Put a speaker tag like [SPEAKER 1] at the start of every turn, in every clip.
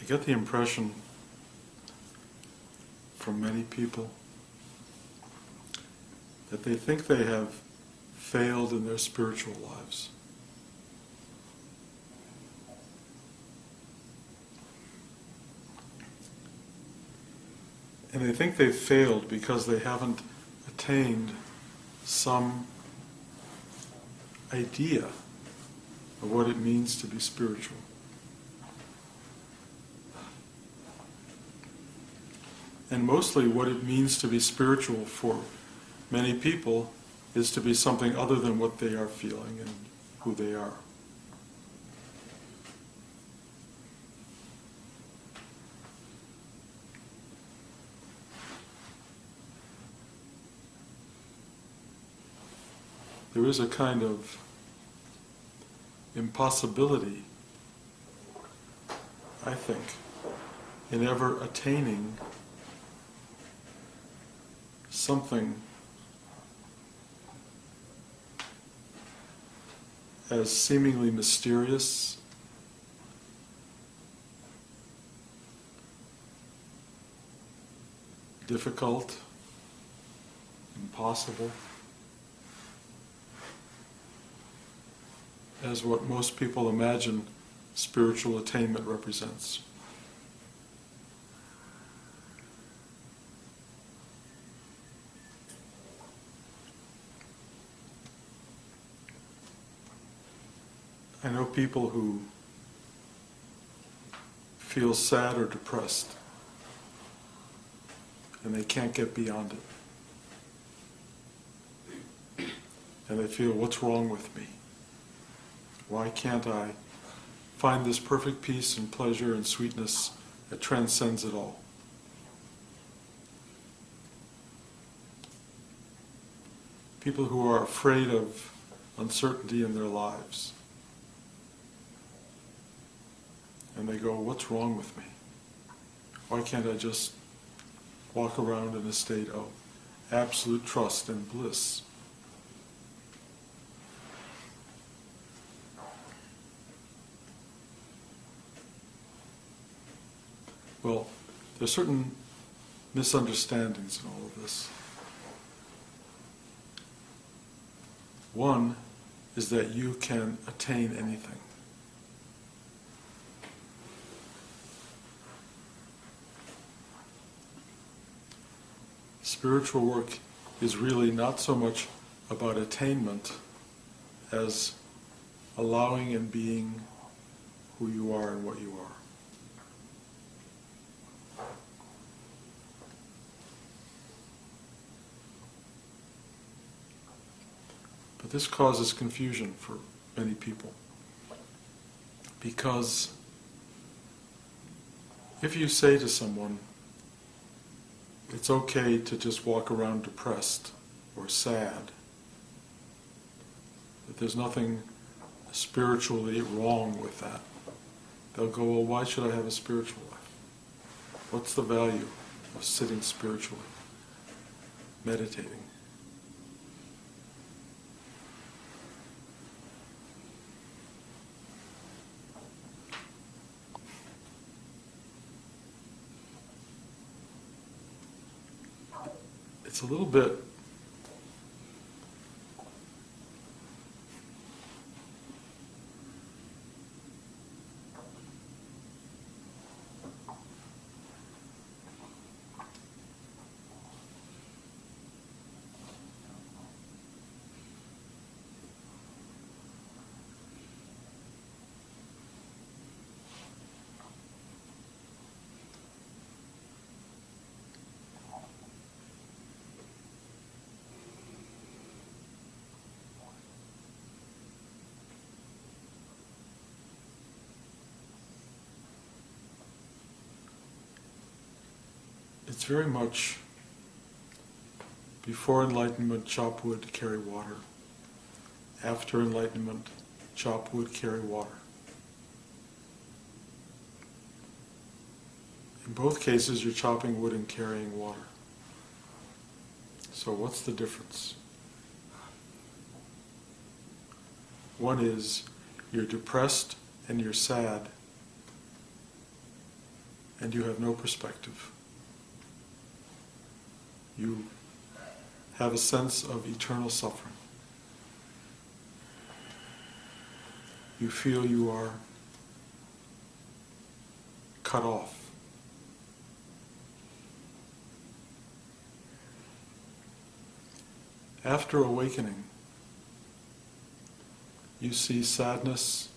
[SPEAKER 1] I get the impression from many people that they think they have failed in their spiritual lives. And they think they've failed because they haven't attained some idea of what it means to be spiritual. And mostly what it means to be spiritual for many people is to be something other than what they are feeling and who they are. There is a kind of impossibility, I think, in ever attaining something as seemingly mysterious, difficult, impossible, as what most people imagine spiritual attainment represents. I know people who feel sad or depressed, and they can't get beyond it. And they feel, what's wrong with me? Why can't I find this perfect peace and pleasure and sweetness that transcends it all? People who are afraid of uncertainty in their lives. And they go, what's wrong with me? Why can't I just walk around in a state of absolute trust and bliss? Well, there are certain misunderstandings in all of this. One is that you can attain anything. Spiritual work is really not so much about attainment as allowing and being who you are and what you are. But this causes confusion for many people, because if you say to someone, it's okay to just walk around depressed or sad, that there's nothing spiritually wrong with that, they'll go, well, why should I have a spiritual life? What's the value of sitting spiritually, meditating? It's a little bit it's very much before enlightenment, chop wood, carry water. After enlightenment, chop wood, carry water. In both cases, you're chopping wood and carrying water. So what's the difference? One is you're depressed and you're sad and you have no perspective. You have a sense of eternal suffering. You feel you are cut off. After awakening, you see sadness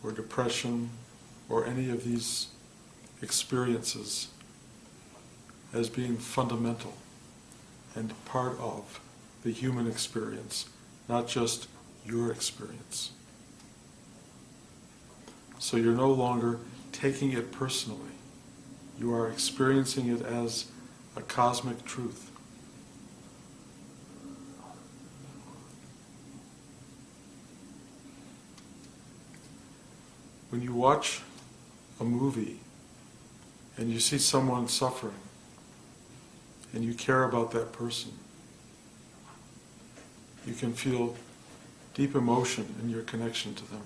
[SPEAKER 1] or depression or any of these experiences as being fundamental and part of the human experience, not just your experience. So you're no longer taking it personally. You are experiencing it as a cosmic truth. When you watch a movie and you see someone suffering and you care about that person, you can feel deep emotion in your connection to them.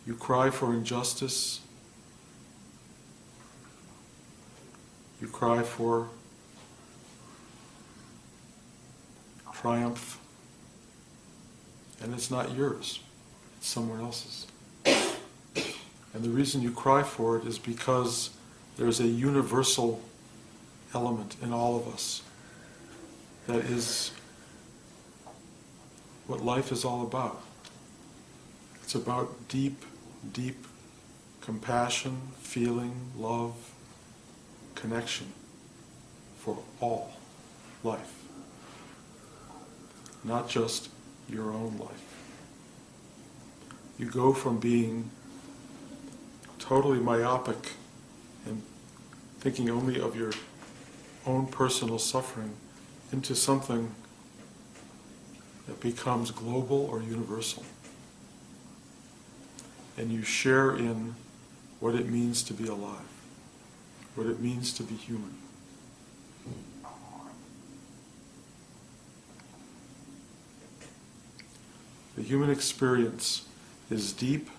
[SPEAKER 1] You cry for injustice. You cry for triumph. And it's not yours, it's someone else's. And the reason you cry for it is because there's a universal element in all of us that is what life is all about. It's about deep, deep compassion, feeling, love, connection for all life, not just your own life. You go from being totally myopic and thinking only of your own personal suffering into something that becomes global or universal. And you share in what it means to be alive, what it means to be human. The human experience is deep,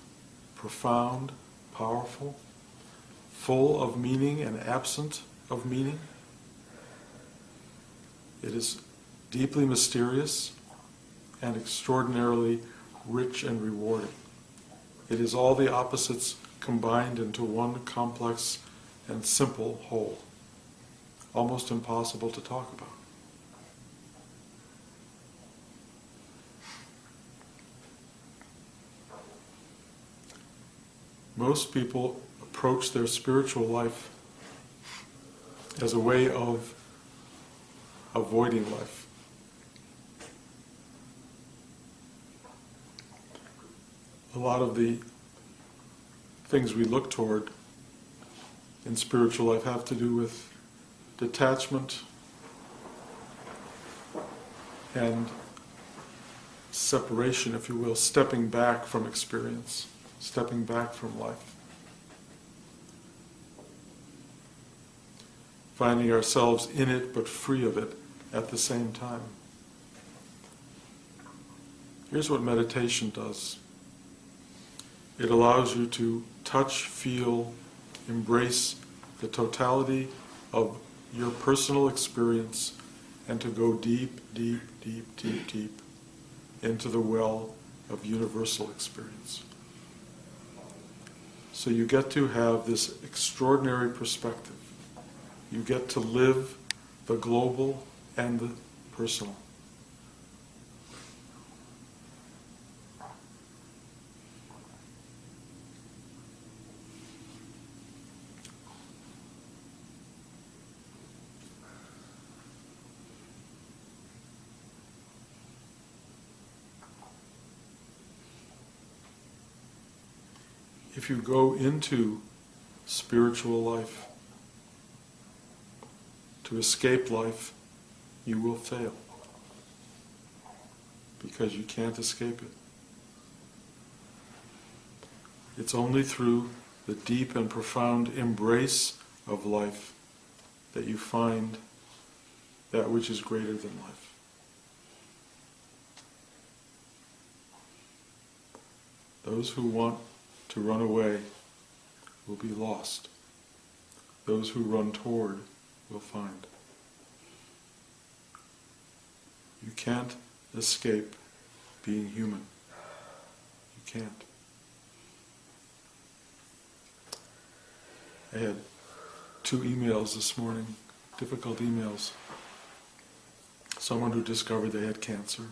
[SPEAKER 1] profound, powerful, full of meaning and absent of meaning. It is deeply mysterious and extraordinarily rich and rewarding. It is all the opposites combined into one complex and simple whole, almost impossible to talk about. Most people approach their spiritual life as a way of avoiding life. A lot of the things we look toward in spiritual life have to do with detachment and separation, if you will, stepping back from experience, stepping back from life. Finding ourselves in it but free of it at the same time. Here's what meditation does. It allows you to touch, feel, embrace the totality of your personal experience and to go deep, deep, deep, deep, deep into the well of universal experience. So you get to have this extraordinary perspective. You get to live the global and the personal. If you go into spiritual life to escape life, you will fail because you can't escape it. It's only through the deep and profound embrace of life that you find that which is greater than life. Those who want to run away will be lost. Those who run toward will find. You can't escape being human. You can't. I had 2 emails this morning, difficult emails. Someone who discovered they had cancer.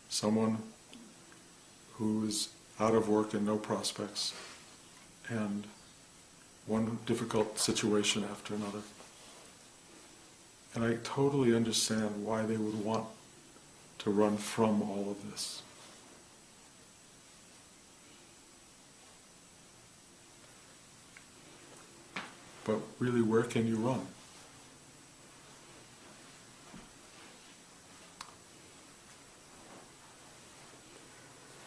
[SPEAKER 1] Someone who is out of work and no prospects. And one difficult situation after another. And I totally understand why they would want to run from all of this. But really, where can you run?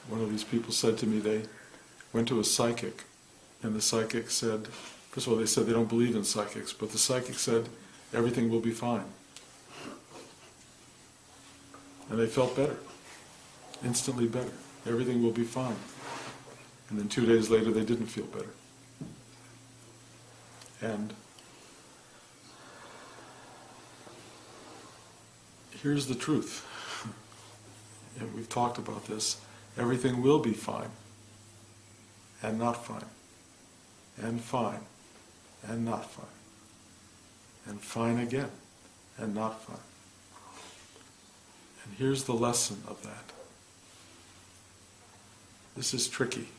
[SPEAKER 1] One of these people said to me they went to a psychic, and the psychic said, first of all, they said they don't believe in psychics, but the psychic said, everything will be fine. And they felt better, instantly better. Everything will be fine. And then 2 days later they didn't feel better. And here's the truth, and we've talked about this, everything will be fine, and not fine, and fine, and not fine, and fine again, and not fine. And here's the lesson of that. This is tricky.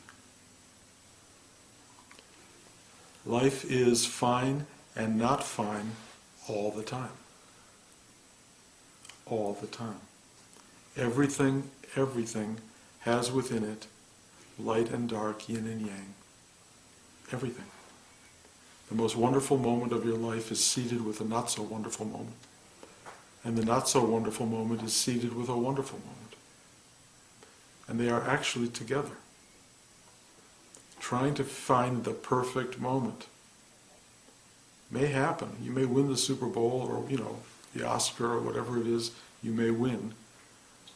[SPEAKER 1] Life is fine and not fine all the time. All the time. Everything has within it light and dark, yin and yang. Everything. The most wonderful moment of your life is seated with a not so wonderful moment. And the not so wonderful moment is seated with a wonderful moment. And they are actually together. Trying to find the perfect moment may happen. You may win the Super Bowl or, the Oscar or whatever it is you may win.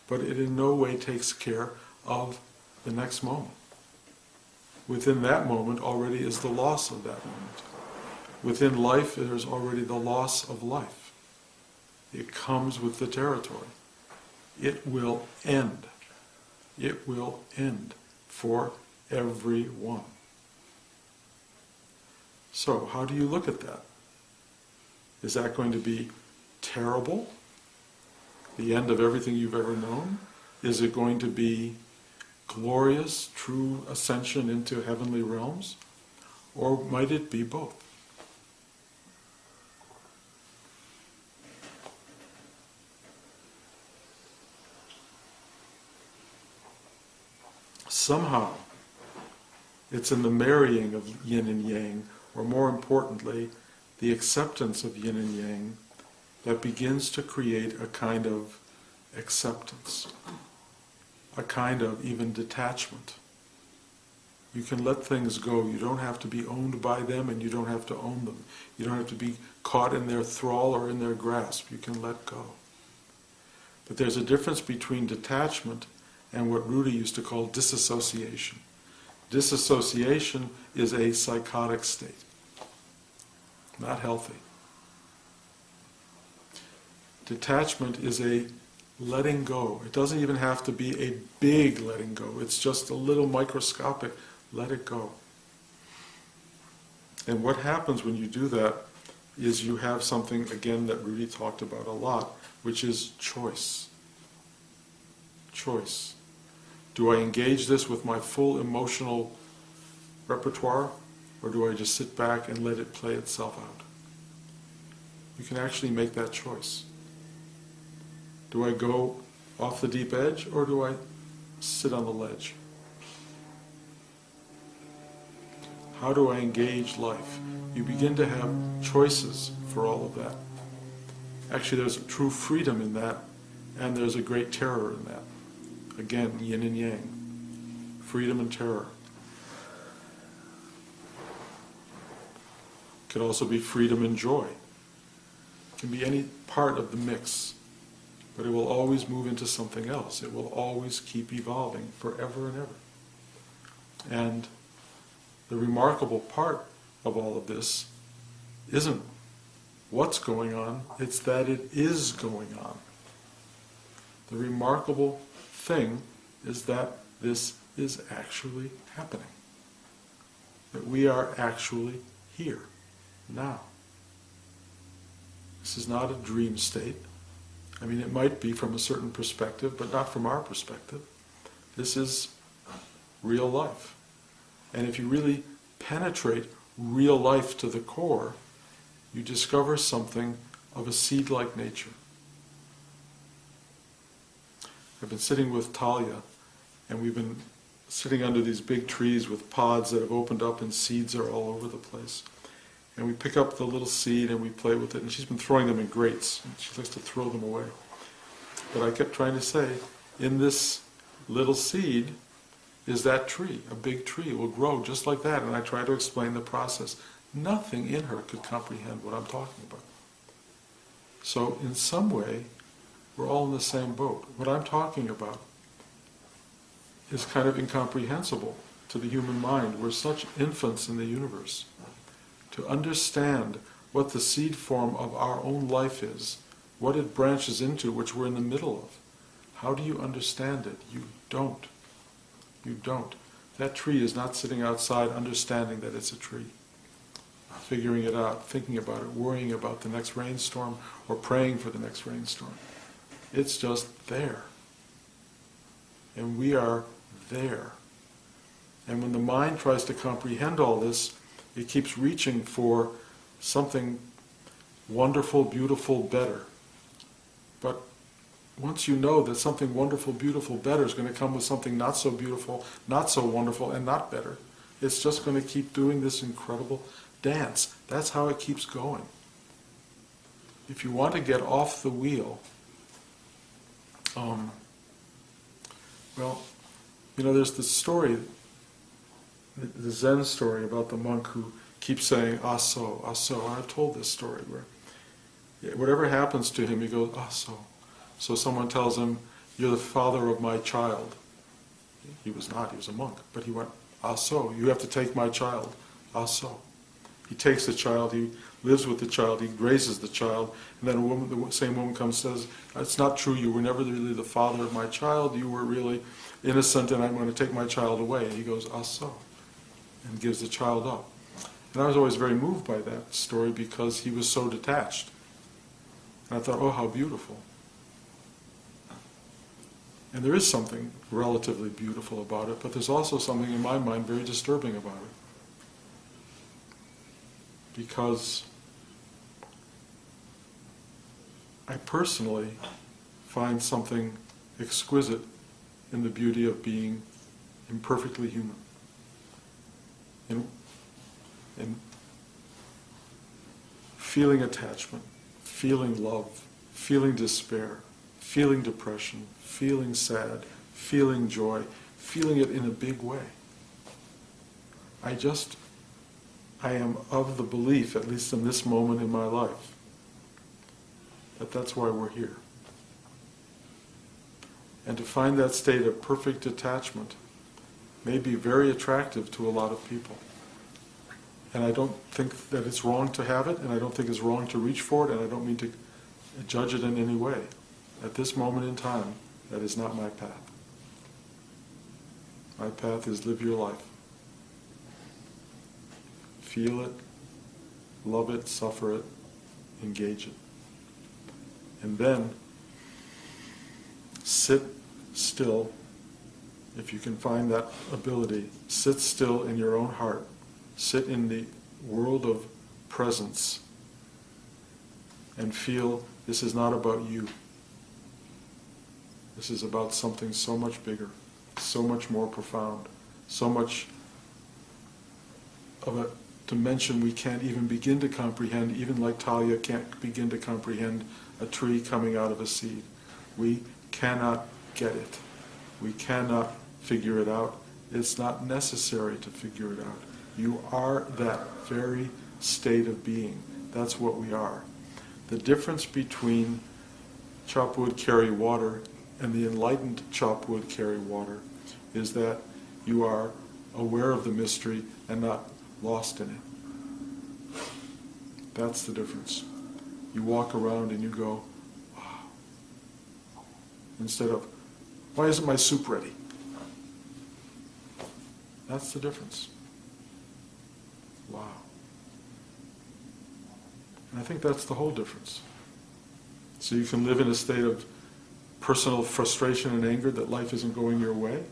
[SPEAKER 1] But it in no way takes care of the next moment. Within that moment already is the loss of that moment. Within life there's already the loss of life. It comes with the territory. It will end. It will end for everyone. So, how do you look at that? Is that going to be terrible? The end of everything you've ever known? Is it going to be glorious, true ascension into heavenly realms? Or might it be both? Somehow, it's in the marrying of yin and yang, or more importantly, the acceptance of yin and yang, that begins to create a kind of acceptance, a kind of even detachment. You can let things go. You don't have to be owned by them, and you don't have to own them. You don't have to be caught in their thrall or in their grasp. You can let go. But there's a difference between detachment and what Rudy used to call disassociation. Disassociation is a psychotic state, not healthy. Detachment is a letting go. It doesn't even have to be a big letting go. It's just a little microscopic let it go. And what happens when you do that is you have something, again, that Rudy talked about a lot, which is choice. Choice. Do I engage this with my full emotional repertoire, or do I just sit back and let it play itself out? You can actually make that choice. Do I go off the deep edge, or do I sit on the ledge? How do I engage life? You begin to have choices for all of that. Actually, there's a true freedom in that, and there's a great terror in that. Again, yin and yang. Freedom and terror. It could also be freedom and joy. It can be any part of the mix. But it will always move into something else. It will always keep evolving forever and ever. And the remarkable part of all of this isn't what's going on, it's that it is going on. The remarkable thing is that this is actually happening. That we are actually here, now. This is not a dream state. I mean, it might be from a certain perspective, but not from our perspective. This is real life. And if you really penetrate real life to the core, you discover something of a seed-like nature. I've been sitting with Talia, and we've been sitting under these big trees with pods that have opened up and seeds are all over the place. And we pick up the little seed and we play with it, and she's been throwing them in grates, and she likes to throw them away. But I kept trying to say, in this little seed is that tree, a big tree. It will grow just like that, and I try to explain the process. Nothing in her could comprehend what I'm talking about. So in some way, we're all in the same boat. What I'm talking about is kind of incomprehensible to the human mind. We're such infants in the universe. To understand what the seed form of our own life is, what it branches into, which we're in the middle of. How do you understand it? You don't. You don't. That tree is not sitting outside understanding that it's a tree, figuring it out, thinking about it, worrying about the next rainstorm, or praying for the next rainstorm. It's just there. And we are there. And when the mind tries to comprehend all this, it keeps reaching for something wonderful, beautiful, better. But once you know that something wonderful, beautiful, better is going to come with something not so beautiful, not so wonderful, and not better, it's just going to keep doing this incredible dance. That's how it keeps going. If you want to get off the wheel, there's this story, the Zen story about the monk who keeps saying, aso, aso. And I've told this story where whatever happens to him, he goes, aso. So someone tells him, you're the father of my child. He was not, he was a monk. But he went, aso, you have to take my child, aso. He takes the child, he lives with the child, he raises the child, and then the same woman comes and says, it's not true, you were never really the father of my child, you were really innocent and I'm going to take my child away. And he goes, aso, and gives the child up. And I was always very moved by that story because he was so detached. And I thought, oh, how beautiful. And there is something relatively beautiful about it, but there's also something in my mind very disturbing about it. Because I personally find something exquisite in the beauty of being imperfectly human. In feeling attachment, feeling love, feeling despair, feeling depression, feeling sad, feeling joy, feeling it in a big way. I am of the belief, at least in this moment in my life, that that's why we're here. And to find that state of perfect detachment may be very attractive to a lot of people. And I don't think that it's wrong to have it, and I don't think it's wrong to reach for it, and I don't mean to judge it in any way. At this moment in time, that is not my path. My path is live your life. Feel it, love it, suffer it, engage it. And then sit still, if you can find that ability, sit still in your own heart. Sit in the world of presence and feel this is not about you. This is about something so much bigger, so much more profound, so much of a dimension we can't even begin to comprehend, even like Talia can't begin to comprehend a tree coming out of a seed. We cannot get it. We cannot figure it out. It's not necessary to figure it out. You are that very state of being. That's what we are. The difference between chop wood, carry water, and the enlightened chop wood, carry water is that you are aware of the mystery and not lost in it. That's the difference. You walk around and you go, wow. Instead of, why isn't my soup ready? That's the difference. Wow. And I think that's the whole difference. So you can live in a state of personal frustration and anger that life isn't going your way,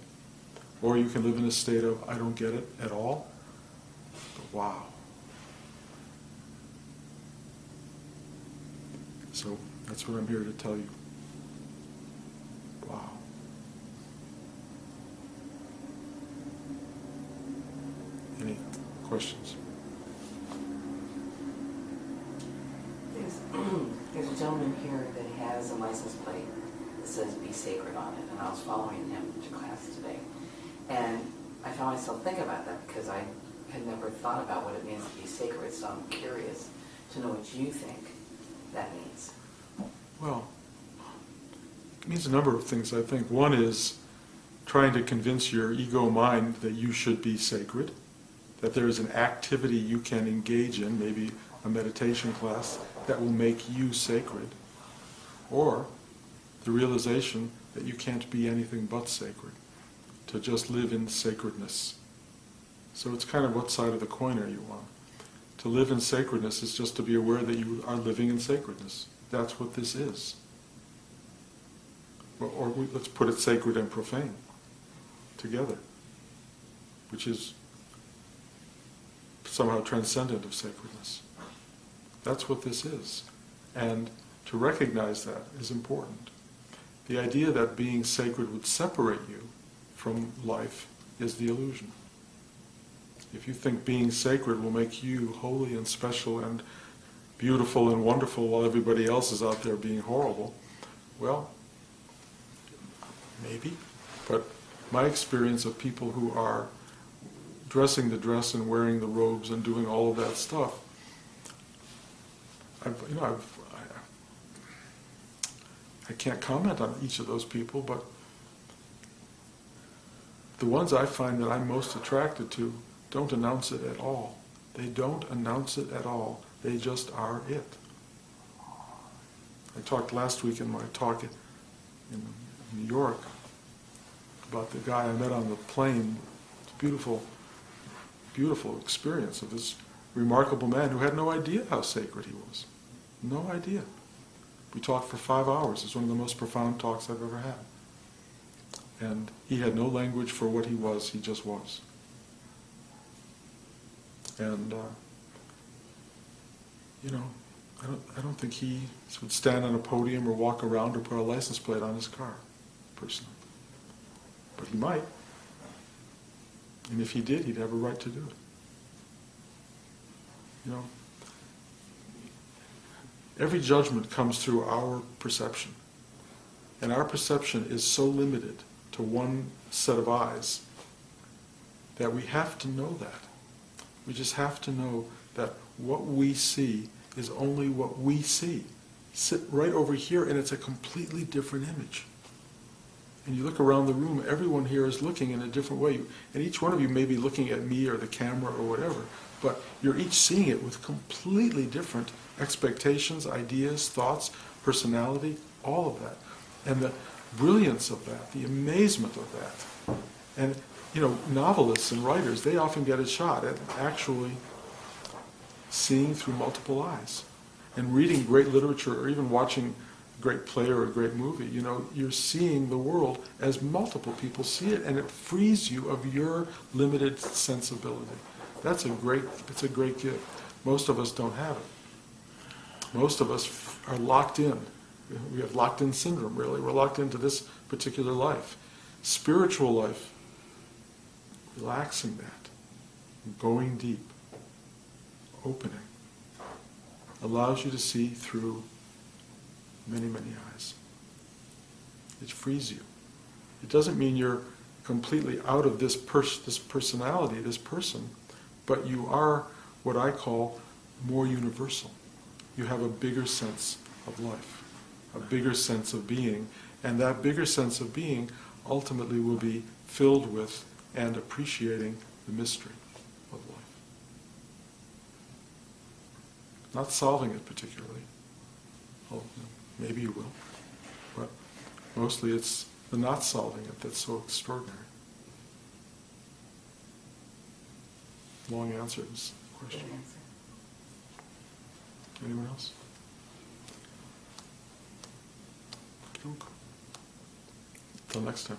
[SPEAKER 1] or you can live in a state of, I don't get it at all. But wow. So that's what I'm here to tell you. Wow. Any questions?
[SPEAKER 2] There's a gentleman here that has a license plate that says "Be Sacred" on it, and I was following him to class today. And I found myself thinking about that because I had never thought about what it means to be sacred, so I'm curious to know what you think that means.
[SPEAKER 1] Well, it means a number of things, I think. One is trying to convince your ego mind that you should be sacred, that there is an activity you can engage in, maybe a meditation class, that will make you sacred, or the realization that you can't be anything but sacred, to just live in sacredness. So it's kind of what side of the coin are you on? To live in sacredness is just to be aware that you are living in sacredness. That's what this is. Or let's put it sacred and profane together, which is somehow transcendent of sacredness. That's what this is. And to recognize that is important. The idea that being sacred would separate you from life is the illusion. If you think being sacred will make you holy and special and beautiful and wonderful while everybody else is out there being horrible, well, maybe. But my experience of people who are dressing the dress and wearing the robes and doing all of that stuff, I can't comment on each of those people, but the ones I find that I'm most attracted to don't announce it at all. They don't announce it at all. They just are it. I talked last week in my talk in New York about the guy I met on the plane. It's a beautiful, beautiful experience of this remarkable man who had no idea how sacred he was. No idea. We talked for 5 hours. It's one of the most profound talks I've ever had. And he had no language for what he was. He just was. And I don't think he would stand on a podium or walk around or put a license plate on his car, personally. But he might. And if he did, he'd have a right to do it. Every judgment comes through our perception. And our perception is so limited to one set of eyes that we have to know that. We just have to know that what we see is only what we see. Sit right over here and it's a completely different image. And you look around the room, everyone here is looking in a different way. And each one of you may be looking at me or the camera or whatever, but you're each seeing it with completely different expectations, ideas, thoughts, personality, all of that. And the brilliance of that, the amazement of that. And, novelists and writers, they often get a shot at actually seeing through multiple eyes. And reading great literature or even watching a great play or a great movie, you're seeing the world as multiple people see it, and it frees you of your limited sensibility. It's a great gift. Most of us don't have it. Most of us are locked in. We have locked-in syndrome, really. We're locked into this particular life. Spiritual life, relaxing that, going deep, opening, allows you to see through many, many eyes. It frees you. It doesn't mean you're completely out of this personality, this person, but you are what I call more universal. You have a bigger sense of life, a bigger sense of being, and that bigger sense of being ultimately will be filled with and appreciating the mystery of life. Not solving it particularly. Oh, maybe you will. But mostly it's the not solving it that's so extraordinary. Long answer to this
[SPEAKER 2] Good
[SPEAKER 1] question.
[SPEAKER 2] answer.
[SPEAKER 1] Anyone else? Till next time.